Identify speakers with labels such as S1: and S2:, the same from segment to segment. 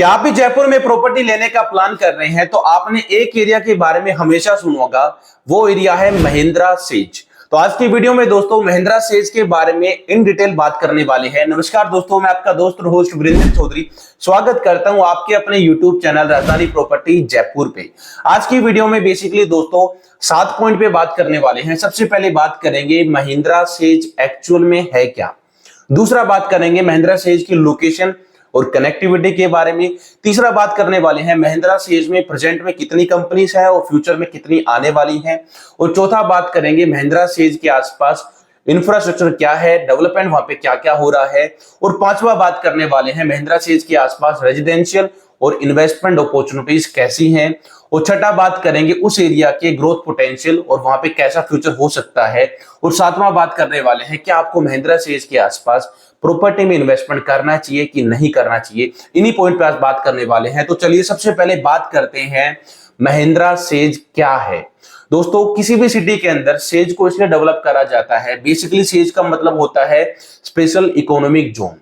S1: क्या आप भी जयपुर में प्रॉपर्टी लेने का प्लान कर रहे हैं तो आपने एक एरिया के बारे में हमेशा सुना होगा। वो एरिया है महिंद्रा सेज। तो आज की वीडियो में दोस्तों महिंद्रा सेज के बारे में इन डिटेल बात करने वाले हैं। नमस्कार दोस्तों, मैं आपका दोस्त और होस्ट वीरेंद्र चौधरी स्वागत करता हूं आपके अपने यूट्यूब चैनल राजधानी प्रॉपर्टी जयपुर पे। आज की वीडियो में बेसिकली दोस्तों 7 पॉइंट पे बात करने वाले हैं। सबसे पहले बात करेंगे महिंद्रा सेज एक्चुअल में है क्या। दूसरा बात करेंगे महिंद्रा सेज की लोकेशन और कनेक्टिविटी के बारे में। तीसरा बात करने वाले हैं महिंद्रा सेज में प्रेजेंट में कितनी कंपनीज है और फ्यूचर में कितनी आने वाली हैं। और चौथा बात करेंगे महिंद्रा सेज के आसपास इंफ्रास्ट्रक्चर क्या है, डेवलपमेंट वहां पे क्या क्या हो रहा है। और पांचवा बात करने वाले हैं महिंद्रा सेज के आसपास रेजिडेंशियल और इन्वेस्टमेंट अपॉर्चुनिटीज कैसी हैं। और छठा बात करेंगे उस एरिया के ग्रोथ पोटेंशियल और वहां पे कैसा फ्यूचर हो सकता है। और सातवां बात करने वाले हैं क्या आपको महिंद्रा सेज के आसपास प्रॉपर्टी में इन्वेस्टमेंट करना चाहिए कि नहीं करना चाहिए। इन्हीं पॉइंट पे आज बात करने वाले हैं। तो चलिए सबसे पहले बात करते हैं महिंद्रा सेज क्या है। दोस्तों किसी भी सिटी के अंदर सेज को इसलिए डेवलप करा जाता है, बेसिकली सेज का मतलब होता है स्पेशल इकोनॉमिक जोन।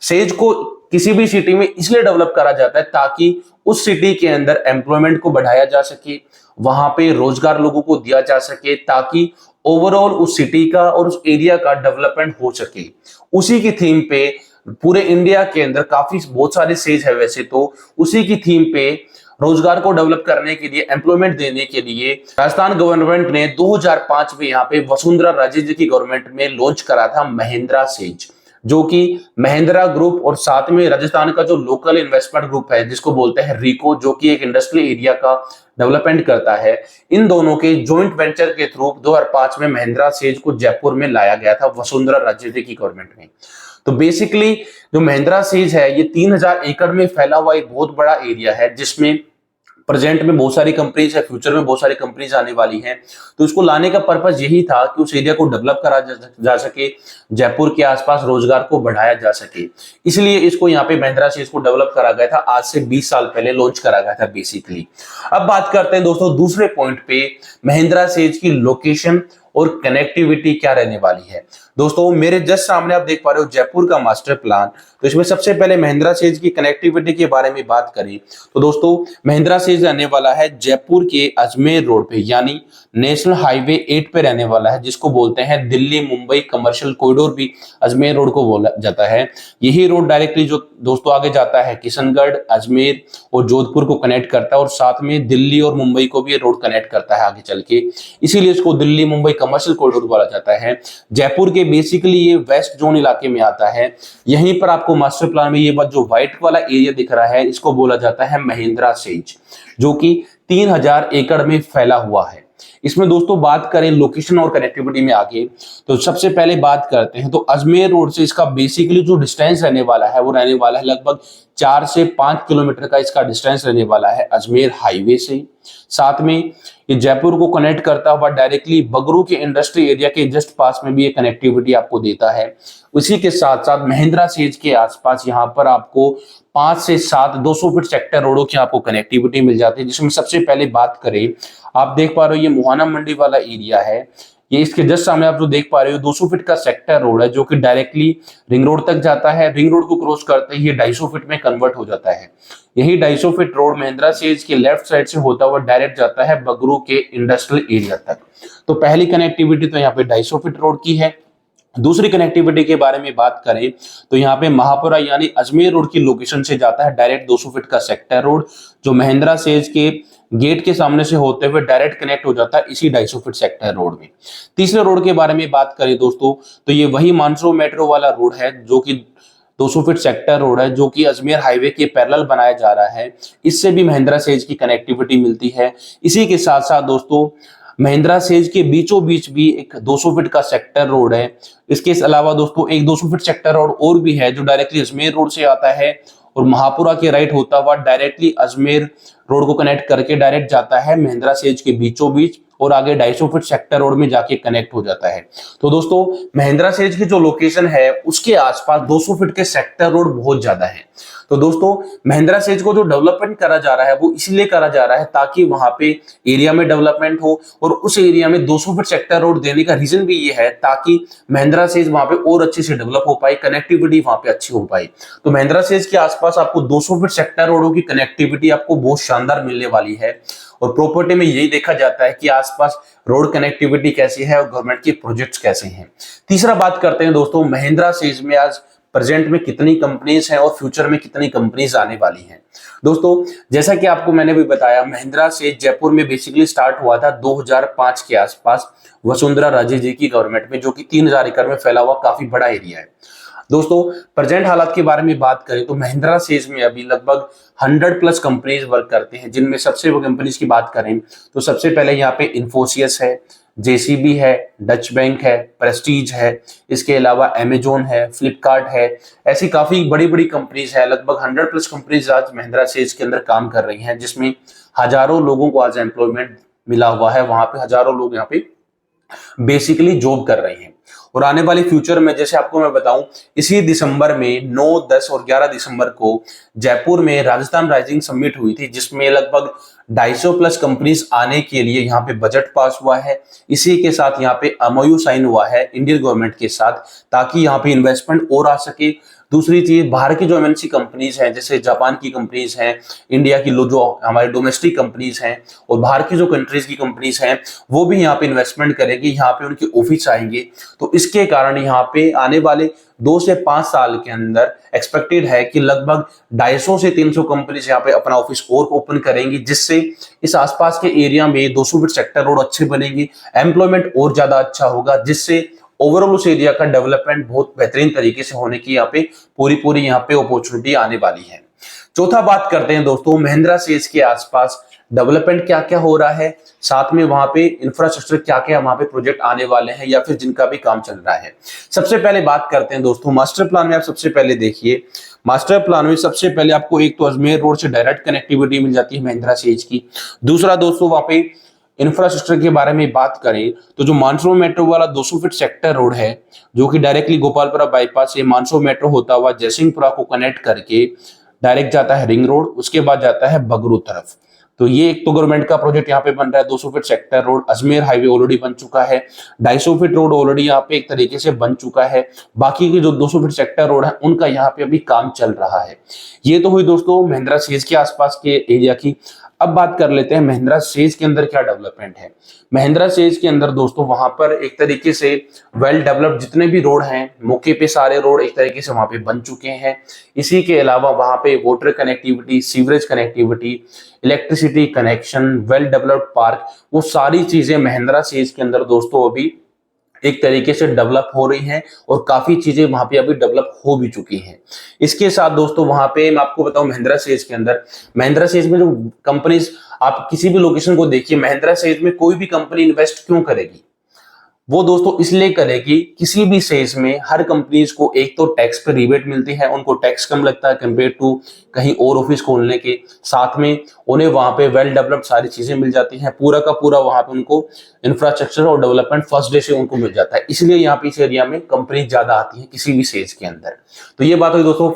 S1: सेज को किसी भी सिटी में इसलिए डेवलप करा जाता है ताकि उस सिटी के अंदर एम्प्लॉयमेंट को बढ़ाया जा सके, वहां पे रोजगार लोगों को दिया जा सके, ताकि ओवरऑल उस सिटी का और उस एरिया का डेवलपमेंट हो सके। उसी की थीम पे पूरे इंडिया के अंदर बहुत सारे सेज है वैसे तो, उसी की थीम पे रोजगार को डेवलप करने के लिए, एम्प्लॉयमेंट देने के लिए राजस्थान गवर्नमेंट ने 2005 में यहाँ पे वसुंधरा राजे जी की गवर्नमेंट में लॉन्च करा था महिंद्रा सेज, जो कि महिंद्रा ग्रुप और साथ में राजस्थान का जो लोकल इन्वेस्टमेंट ग्रुप है जिसको बोलते हैं रिको, जो कि एक इंडस्ट्रियल एरिया का डेवलपमेंट करता है, इन दोनों के जॉइंट वेंचर के थ्रू 2005 में महिंद्रा सेज को जयपुर में लाया गया था वसुंधरा राजे जी की गवर्नमेंट में। तो बेसिकली जो महिंद्रा सेज है ये 3000 एकड़ में फैला हुआ एक बहुत बड़ा एरिया है, जिसमें प्रेजेंट में बहुत सारी कंपनीज है, फ्यूचर में बहुत सारी कंपनीज आने वाली हैं। तो इसको लाने का पर्पस यही था कि उस एरिया को डेवलप करा जा सके, जयपुर के आसपास रोजगार को बढ़ाया जा सके। इसलिए इसको यहाँ पे महिंद्रा सेज को डेवलप करा गया था। आज से 20 साल पहले लॉन्च करा गया था बेसिकली। अब बात करते हैं दोस्तों दूसरे पॉइंट पे, महिंद्रा सेज की लोकेशन और कनेक्टिविटी क्या रहने वाली है। दोस्तों मेरे जस्ट सामने आप देख पा रहे हो जयपुर का मास्टर प्लान। तो इसमें सबसे पहले महिंद्रा सेज की कनेक्टिविटी के बारे में बात करें तो दोस्तों महिंद्रा सेज रहने वाला है जयपुर के अजमेर रोड पे, यानी नेशनल हाईवे 8 पे रहने वाला है, जिसको बोलते हैं दिल्ली मुंबई कमर्शियल कॉरिडोर भी अजमेर रोड को बोला जाता है। यही रोड डायरेक्टली जो दोस्तों आगे जाता है किशनगढ़, अजमेर और जोधपुर को कनेक्ट करता है, और साथ में दिल्ली और मुंबई को भी ये रोड कनेक्ट करता है आगे चल के। इसीलिए इसको दिल्ली मुंबई कमर्शियल कॉरिडोर बोला जाता है। जयपुर के बेसिकली ये वेस्ट जोन इलाके में आता है। यहीं पर आपको मास्टर प्लान में ये बात जो व्हाइट वाला एरिया दिख रहा है इसको बोला जाता है महिंद्रा सेज, जो कि 3000 एकड़ में फैला हुआ है। इसमें दोस्तों बात करें लोकेशन और कनेक्टिविटी में आगे, तो सबसे पहले बात करते हैं तो अजमेर रोड से इसका बेसिकली जो डिस्टेंस रहने वाला है वो रहने वाला है लगभग 4 से 5 किलोमीटर का इसका डिस्टेंस रहने वाला है अजमेर हाईवे से। साथ में ये जयपुर को कनेक्ट करता हुआ डायरेक्टली बगरू के इंडस्ट्री एरिया के जस्ट पास में भी ये कनेक्टिविटी आपको देता है। उसी के साथ साथ महिंद्रा सेज के आसपास यहाँ पर आपको 5 से 7 200 फीट सेक्टर रोडों की आपको कनेक्टिविटी मिल जाती है। जिसमें सबसे पहले बात करें, आप देख पा रहे हो ये मुहाना मंडी वाला एरिया है। ये इसके जस्ट सामने आप जो देख पा रहे हो 200 फीट का सेक्टर रोड है, जो कि डायरेक्टली रिंग रोड तक जाता है। रिंग रोड को क्रॉस करते ही ये 250 फीट में कन्वर्ट हो जाता है। यही 250 फीट रोड महिंद्रा सेज के लेफ्ट साइड से होता हुआ डायरेक्ट जाता है बगरू के इंडस्ट्रियल एरिया तक। तो पहली कनेक्टिविटी तो यहाँ पे 250 फीट रोड की है। दूसरी कनेक्टिविटी के बारे में बात करें तो यहाँ पे महापुरा यानी अजमेर रोड की लोकेशन से जाता है डायरेक्ट 200 फीट का सेक्टर रोड, जो महिंद्रा सेज के गेट के सामने से होते हुए डायरेक्ट कनेक्ट हो जाता है इसी 250 फीट सेक्टर रोड में। तीसरे रोड के बारे में बात करें दोस्तों तो ये वही मानसरोवर मेट्रो वाला रोड है, जो कि 200 फीट सेक्टर रोड है, जो कि अजमेर हाईवे के पैरेलल बनाया जा रहा है। इससे भी महिंद्रा सेज की कनेक्टिविटी मिलती है। इसी के साथ साथ दोस्तों महिंद्रा सेज के बीचों बीच भी एक 200 फीट का सेक्टर रोड है। इसके अलावा दोस्तों एक 200 फीट सेक्टर रोड और भी है, जो डायरेक्टली अजमेर रोड से आता है और महापुरा के राइट होता हुआ डायरेक्टली अजमेर रोड को कनेक्ट करके डायरेक्ट जाता है महिंद्रा सेज के बीचों बीच और आगे 250 फीट सेक्टर रोड में जाके कनेक्ट हो जाता है। तो दोस्तों महिंद्रा सेज की जो लोकेशन है उसके आसपास 200 फीट के सेक्टर रोड बहुत ज्यादा है। तो दोस्तों महिंद्रा सेज को जो डेवलपमेंट करा जा रहा है वो इसलिए करा जा रहा है ताकि वहां पे एरिया में डेवलपमेंट हो, और उस एरिया में 200 फीट सेक्टर रोड देने का रीजन भी ये है ताकि महिंद्रा सेज वहां पे और अच्छे से डेवलप हो पाए, कनेक्टिविटी वहां पे अच्छी हो पाए। तो महिंद्रा सेज के आसपास आपको 200 फीट सेक्टर रोडों की कनेक्टिविटी आपको बहुत शानदार मिलने वाली है, और प्रॉपर्टी में यही देखा जाता है कि आसपास रोड कनेक्टिविटी कैसी है और गवर्नमेंट के प्रोजेक्ट्स कैसे हैं। तीसरा बात करते हैं दोस्तों, महिंद्रा सेज में आज प्रेजेंट में कितनी कंपनीज हैं और फ्यूचर में कितनी कंपनीज आने वाली हैं। दोस्तों जैसा कि आपको मैंने भी बताया, महिंद्रा सेज जयपुर में बेसिकली स्टार्ट हुआ था 2005 के आसपास वसुंधरा राजे जी की गवर्नमेंट में, जो कि 3000 एकड़ में फैला हुआ काफी बड़ा एरिया है। दोस्तों प्रेजेंट हालात के बारे में बात करें तो महिंद्रा सेज में अभी लगभग 100 प्लस कंपनीज वर्क करते हैं, जिनमें सबसे वो कंपनीज की बात करें तो सबसे पहले यहाँ पे इन्फोसिस है, जेसीबी है, डच बैंक है, प्रेस्टीज है, इसके अलावा अमेजोन है, फ्लिपकार्ट है, ऐसी काफी बड़ी बड़ी कंपनीज है। लगभग 100 प्लस कंपनीज आज महिंद्रा सेज के अंदर काम कर रही हैं, जिसमें हजारों लोगों को आज एम्प्लॉयमेंट मिला हुआ है। वहां पे हजारों लोग यहाँ पे बेसिकली जॉब कर रहे हैं। और आने वाले फ्यूचर में जैसे आपको मैं बताऊं, इसी दिसंबर में 9, 10 और 11 दिसंबर को जयपुर में राजस्थान राइजिंग समिट हुई थी, जिसमें लगभग 250 प्लस कंपनीज आने के लिए यहाँ पे बजट पास हुआ है। इसी के साथ यहाँ पे एमओयू साइन हुआ है इंडियन गवर्नमेंट के साथ, ताकि यहाँ पे इन्वेस्टमेंट और आ सके। दूसरी चीज, बाहर की जो एमएनसी कंपनीज हैं, जैसे जापान की कंपनीज हैं, इंडिया की जो हमारी डोमेस्टिक कंपनीज हैं, और बाहर की जो कंट्रीज की कंपनीज हैं, वो भी यहाँ पे इन्वेस्टमेंट करेंगे, यहाँ पे उनके ऑफिस आएंगे। तो इसके कारण यहाँ पे आने वाले 2 से 5 साल के अंदर एक्सपेक्टेड है कि लगभग 250 से 300 कंपनीज यहाँ पे अपना ऑफिस और ओपन करेंगी, जिससे इस आसपास के एरिया में 200 फीट सेक्टर रोड अच्छे बनेंगी, एम्प्लॉयमेंट और ज्यादा अच्छा होगा, जिससे ओवरऑल उस एरिया का डेवलपमेंट बहुत बेहतरीन तरीके से होने की यहाँ पे पूरी यहाँ पे अपॉर्चुनिटी आने वाली है। चौथा बात करते हैं दोस्तों, महिंद्रा सेज के आसपास डेवलपमेंट क्या क्या हो रहा है, साथ में वहां पे इंफ्रास्ट्रक्चर क्या क्या वहां पे प्रोजेक्ट आने वाले हैं या फिर जिनका भी काम चल रहा है। सबसे पहले बात करते हैं दोस्तों मास्टर प्लान में। आप सबसे पहले देखिए, मास्टर प्लान में सबसे पहले आपको एक तो अजमेर रोड से डायरेक्ट कनेक्टिविटी मिल जाती है महिंद्रा सेज की। दूसरा दोस्तों, वहां पे इंफ्रास्ट्रक्चर के बारे में बात करें तो जो मानसरोवर मेट्रो वाला 200 फीट सेक्टर रोड है, जो कि डायरेक्टली गोपालपुरा बाईपास से मानसरोवर मेट्रो होता हुआ जयसिंहपुरा को कनेक्ट करके डायरेक्ट जाता है रिंग रोड, उसके बाद जाता है बगरू तरफ। तो ये एक तो गवर्नमेंट का प्रोजेक्ट यहाँ पे बन रहा है। 200 feet sector road, Ajmer highway already बन चुका है, 250 फीट रोड ऑलरेडी यहाँ पे एक तरीके से बन चुका है। बाकी के जो 200 फीट सेक्टर रोड है उनका यहाँ पे अभी काम चल रहा है। ये तो हुई दोस्तों महिंद्रा सेज के आसपास के एरिया की। अब बात कर लेते हैं महिंद्रा सेज के अंदर क्या डेवलपमेंट है। महिंद्रा सेज के अंदर दोस्तों वहां पर एक तरीके से वेल डेवलप्ड जितने भी रोड हैं, मौके पे सारे रोड एक तरीके से वहां पे बन चुके हैं। इसी के अलावा वहां पे water connectivity, sewerage connectivity, electricity connection, well developed park, वो सारी चीजें महिंद्रा सेज के अंदर दोस्तों अभी एक तरीके से डेवलप हो रही हैं, और काफी चीजें वहां पे अभी डेवलप हो भी चुकी हैं। इसके साथ दोस्तों वहां पे मैं आपको बताऊं, महिंद्रा सेज के अंदर, महिंद्रा सेज में जो कंपनीज, आप किसी भी लोकेशन को देखिए, महिंद्रा सेज में कोई भी कंपनी इन्वेस्ट क्यों करेगी? वो दोस्तों इसलिए करेगी, किसी भी सेज में हर कंपनीज को एक तो टैक्स पे रिबेट मिलती है, उनको टैक्स कम लगता है कंपेयर टू कहीं और ऑफिस खोलने के। साथ में उन्हें वहां पे वेल डेवलप्ड सारी चीजें मिल जाती हैं, पूरा का पूरा वहां पे उनको इंफ्रास्ट्रक्चर और डेवलपमेंट फर्स्ट डे से उनको मिल जाता है। इसलिए यहाँ पे इस एरिया में कंपनी ज्यादा आती है किसी भी सेज के अंदर। तो ये बात हुई दोस्तों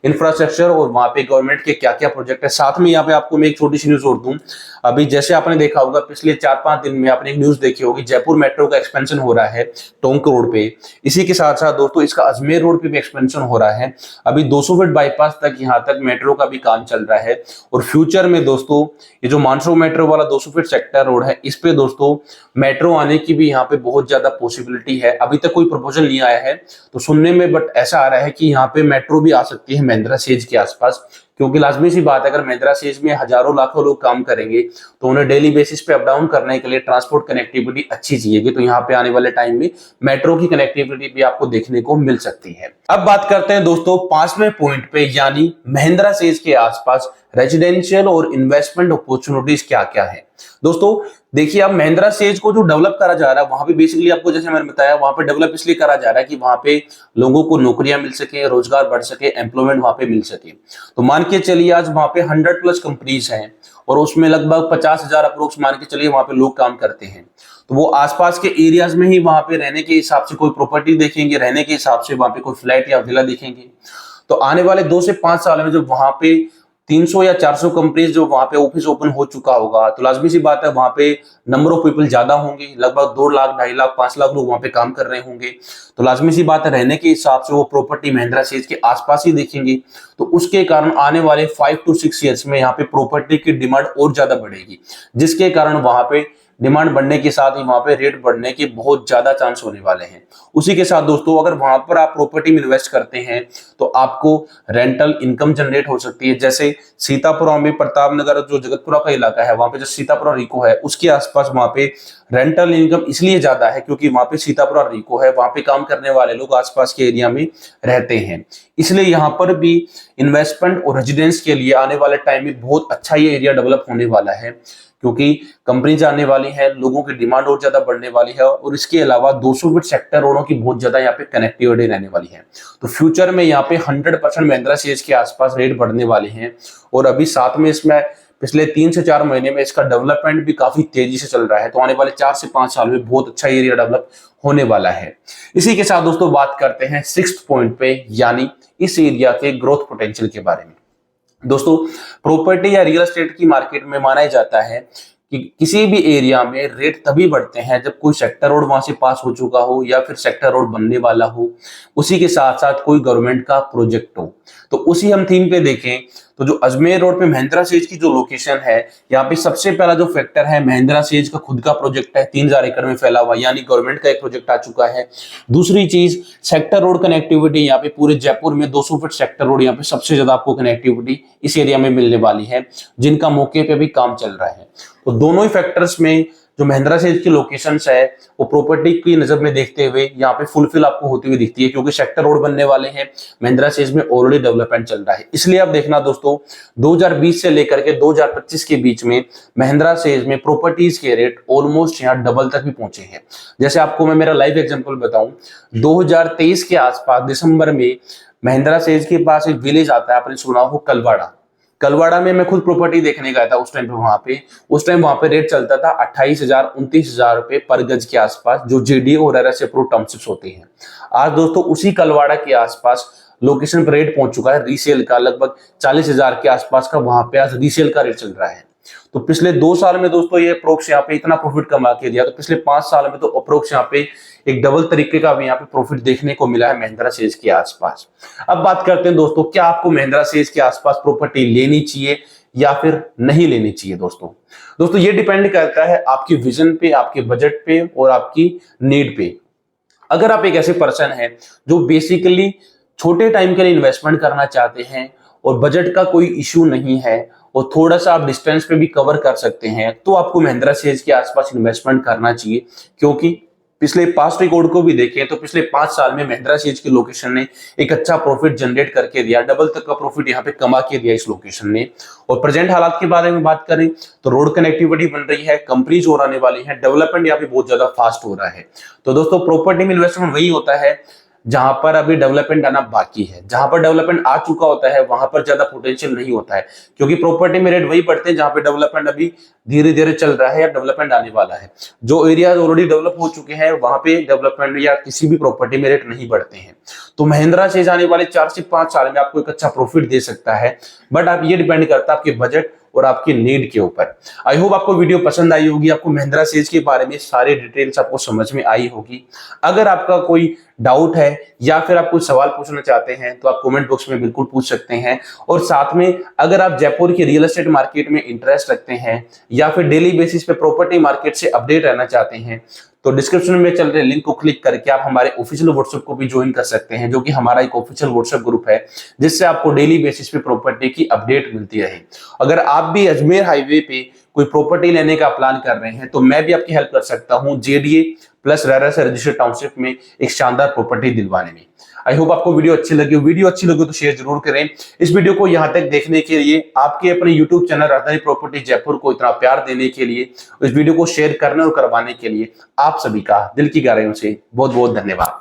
S1: इंफ्रास्ट्रक्चर और वहां पे गवर्नमेंट के क्या क्या प्रोजेक्ट है। साथ में यहाँ पे आपको मैं एक छोटी सी न्यूज और दूं, अभी जैसे आपने देखा होगा पिछले 4-5 दिन में आपने एक न्यूज देखी होगी, जयपुर मेट्रो का एक्सपेंशन हो रहा है टोंक रोड पे। इसी के साथ साथ दोस्तों इसका अजमेर रोड पे भी एक्सपेंशन हो रहा है। अभी 200 फीट बाईपास तक यहाँ तक मेट्रो का भी काम चल रहा है। और फ्यूचर में दोस्तों ये जो मानसरोवर मेट्रो वाला 200 फीट सेक्टर रोड है, इस पे दोस्तों मेट्रो आने की भी यहाँ पे बहुत ज्यादा पॉसिबिलिटी है। अभी तक कोई प्रपोजल नहीं आया है तो सुनने में, बट ऐसा आ रहा है कि यहाँ पे मेट्रो भी आ सकती है महिंद्रा सेज के आसपास, क्योंकि लाजमी सी बात है अगर महिंद्रा सेज में हजारों लाखों लोग काम करेंगे तो उन्हें डेली बेसिस पे अप डाउन करने के लिए ट्रांसपोर्ट कनेक्टिविटी अच्छी चाहिए। तो यहाँ पे आने वाले टाइम में मेट्रो की कनेक्टिविटी भी आपको देखने को मिल सकती है। अब बात करते हैं दोस्तों 5वें पॉइंट पे, यानी महिंद्रा सेज के आसपास रेजिडेंशियल और इन्वेस्टमेंट अपॉर्चुनिटीज क्या क्या है। दोस्तों देखिए, अब महिंद्रा सेज को जो डेवलप करा जा रहा है वहां पे बेसिकली आपको जैसे मैंने बताया, वहां पे डेवलप इसलिए करा जा रहा है कि वहां पे लोगों को नौकरियां मिल सके, रोजगार बढ़ सके, एम्प्लॉयमेंट वहां पे मिल सके। तो मान के चलिए आज वहां पे 100 प्लस कंपनीज हैं और उसमें लगभग 50,000 अप्रोक्स मान के चलिए वहां पे लोग काम करते हैं। तो वो आसपास के एरियाज में ही वहां पे रहने के हिसाब से कोई प्रॉपर्टी देखेंगे, रहने के हिसाब से वहां पे कोई फ्लैट या विला देखेंगे। तो आने वाले 2 से 5 साल में जब वहां पे 300 या 400 कंपनीज जो वहां पे ऑफिस ओपन हो चुका होगा, तो लाजमी सी बात है वहां पे नंबर ऑफ पीपल ज्यादा होंगे, लगभग 2 लाख, 2.5 लाख, 5 लाख लोग वहां पे काम कर रहे होंगे। तो लाजमी सी बात है रहने के हिसाब से वो प्रॉपर्टी महिंद्रा सेज के आसपास ही देखेंगे। तो उसके कारण आने वाले 5 to 6 ईयर्स में यहाँ पे प्रॉपर्टी की डिमांड और ज्यादा बढ़ेगी, जिसके कारण वहां पे डिमांड बढ़ने के साथ ही वहां पे रेट बढ़ने के बहुत ज्यादा चांस होने वाले हैं। उसी के साथ दोस्तों अगर वहां पर आप प्रॉपर्टी में इन्वेस्ट करते हैं तो आपको रेंटल इनकम जनरेट हो सकती है। जैसे सीतापुरा में, प्रताप नगर जो जगतपुरा का इलाका है, वहां पे जो सीतापुरा रिको है उसके आसपास वहां पे रेंटल इनकम इसलिए ज्यादा है क्योंकि वहां पे सीतापुरा रिको है, वहां पे काम करने वाले लोग आसपास के एरिया में रहते हैं। इसलिए यहाँ पर भी इन्वेस्टमेंट और रेजिडेंस के लिए आने वाले टाइम में बहुत अच्छा ये एरिया डेवलप होने वाला है, क्योंकि कंपनी जाने वाली है, लोगों की डिमांड और ज्यादा बढ़ने वाली है, और इसके अलावा 200 फीट सेक्टर रोडों की बहुत ज्यादा यहाँ पे कनेक्टिविटी रहने वाली है। तो फ्यूचर में यहाँ पे 100% महिंद्रा सीएज के आसपास रेट बढ़ने वाले हैं। और अभी साथ में इसमें पिछले 3 से 4 महीने में इसका डेवलपमेंट भी काफी तेजी से चल रहा है। तो आने वाले 4 से 5 साल में बहुत अच्छा एरिया डेवलप होने वाला है। इसी के साथ दोस्तों बात करते हैं 6th पॉइंट पे, यानी इस एरिया के ग्रोथ पोटेंशियल के बारे में। दोस्तों प्रॉपर्टी या रियल एस्टेट की मार्केट में माना जाता है कि किसी भी एरिया में रेट तभी बढ़ते हैं जब कोई सेक्टर रोड वहां से पास हो चुका हो या फिर सेक्टर रोड बनने वाला हो, उसी के साथ साथ कोई गवर्नमेंट का प्रोजेक्ट हो। तो उसी हम थीम पे देखें तो जो अजमेर रोड पे महिंद्रा सेज की जो लोकेशन है, यहाँ पे सबसे पहला जो फैक्टर है महिंद्रा सेज का खुद का प्रोजेक्ट है, 3000 एकड़ में फैला हुआ, यानी गवर्नमेंट का एक प्रोजेक्ट आ चुका है। दूसरी चीज सेक्टर रोड कनेक्टिविटी, यहाँ पे पूरे जयपुर में 200 फीट सेक्टर रोड, यहाँ पे सबसे ज्यादा आपको कनेक्टिविटी इस एरिया में मिलने वाली है, जिनका मौके पे भी काम चल रहा है। तो दोनों ही फैक्टर्स में जो महिंद्रा सेज की लोकेशंस है वो प्रॉपर्टी की नजर में देखते हुए यहाँ पे फुलफिल आपको होती हुई दिखती है, क्योंकि सेक्टर रोड बनने वाले हैं, महिंद्रा सेज में ऑलरेडी डेवलपमेंट चल रहा है। इसलिए आप देखना दोस्तों 2020 से लेकर के 2025 के बीच में महिंद्रा सेज में प्रॉपर्टीज के रेट ऑलमोस्ट यहाँ डबल तक भी पहुंचे हैं। जैसे आपको मैं मेरा लाइव एग्जांपल बताऊं, 2023 के आसपास दिसंबर में महिंद्रा सेज के पास एक विलेज आता है, आपने सुना हो कलवाड़ा। कलवाड़ा में मैं खुद प्रॉपर्टी देखने गया था उस टाइम पे, उस टाइम वहां पे रेट चलता था 28,000 29,000 रुपए पर गज के आसपास, जो जेडीए और RS अप्रूव टाउनशिप्स होती हैं। आज दोस्तों उसी कलवाड़ा के आसपास लोकेशन पर रेट पहुंच चुका है रीसेल का, लगभग 40,000 के आसपास का वहां पे आज रीसेल का रेट चल रहा है। तो पिछले 2 साल में दोस्तों ये अप्रोक्स यहाँ पे इतना प्रॉफिट कमा के दिया, तो पिछले 5 साल में तो अप्रोक्स यहाँ पे एक डबल तरीके का भी यहाँ पे प्रॉफिट देखने को मिला है महिंद्रा सेज के आसपास। अब बात करते हैं दोस्तों, क्या आपको महिंद्रा सेज के आसपास प्रॉपर्टी लेनी चाहिए या फिर नहीं लेनी चाहिए। दोस्तों ये डिपेंड करता है आपके विजन पे, आपके बजट पे और आपकी नीड पे। अगर आप एक ऐसे पर्सन है जो बेसिकली छोटे टाइम के लिए इन्वेस्टमेंट करना चाहते हैं और बजट का कोई इश्यू नहीं है और थोड़ा सा आप डिस्टेंस पे भी कवर कर सकते हैं, तो आपको महिंद्रा सेज के आसपास इन्वेस्टमेंट करना चाहिए। क्योंकि पिछले पास्ट रिकॉर्ड को भी देखें तो पिछले 5 साल में महिंद्रा सेज की लोकेशन ने एक अच्छा प्रॉफिट जनरेट करके दिया, डबल तक का प्रॉफिट यहाँ पे कमा के दिया इस लोकेशन ने। और प्रेजेंट हालात के बारे में बात करें तो रोड कनेक्टिविटी बन रही है, कंपनीज और आने वाली है, डेवलपमेंट यहाँ पे बहुत ज्यादा फास्ट हो रहा है। तो दोस्तों प्रॉपर्टी में इन्वेस्टमेंट वही होता है जहां पर अभी डेवलपमेंट आना बाकी है। जहां पर डेवलपमेंट आ चुका होता है वहां पर ज्यादा पोटेंशियल नहीं होता है, क्योंकि प्रॉपर्टी में रेट वही बढ़ते हैं जहां पे डेवलपमेंट अभी धीरे धीरे चल रहा है या डेवलपमेंट आने वाला है। जो एरिया ऑलरेडी डेवलप हो चुके हैं वहां पे डेवलपमेंट या किसी भी प्रॉपर्टी में रेट नहीं बढ़ते हैं। तो महिंद्रा सेज आने वाले 4 से 5 साल में आपको एक अच्छा प्रॉफिट दे सकता है, बट आप ये डिपेंड करता है आपके बजट और आपकी नीड के ऊपर। आई होप आपको वीडियो पसंद आई होगी, आपको महिंद्रा सेज के बारे में सारी डिटेल्स आपको समझ में आई होगी। अगर आपका कोई डाउट है या फिर आप कोई सवाल पूछना चाहते हैं तो आप कमेंट बॉक्स में बिल्कुल पूछ सकते हैं। और साथ में अगर आप जयपुर की रियल एस्टेट मार्केट में इंटरेस्ट रखते हैं या फिर डेली बेसिस पे प्रॉपर्टी मार्केट से अपडेट रहना चाहते हैं तो डिस्क्रिप्शन में चल रहे लिंक को क्लिक करके आप हमारे ऑफिशियल व्हाट्सएप को भी ज्वाइन कर सकते हैं, जो कि हमारा एक ऑफिशियल व्हाट्सएप ग्रुप है जिससे आपको डेली बेसिस पे प्रॉपर्टी की अपडेट मिलती रहे। अगर आप भी अजमेर हाईवे पे कोई प्रॉपर्टी लेने का प्लान कर रहे हैं तो मैं भी आपकी हेल्प कर सकता हूं JDA plus RS registered township में एक शानदार प्रॉपर्टी दिलवाने में। आई होप आपको वीडियो अच्छी लगी तो शेयर जरूर करें। इस वीडियो को यहां तक देखने के लिए, आपके अपने यूट्यूब चैनल राजधानी प्रॉपर्टी जयपुर को इतना प्यार देने के लिए, इस वीडियो को शेयर करने और करवाने के लिए आप सभी का दिल की गहराइयों से बहुत बहुत धन्यवाद।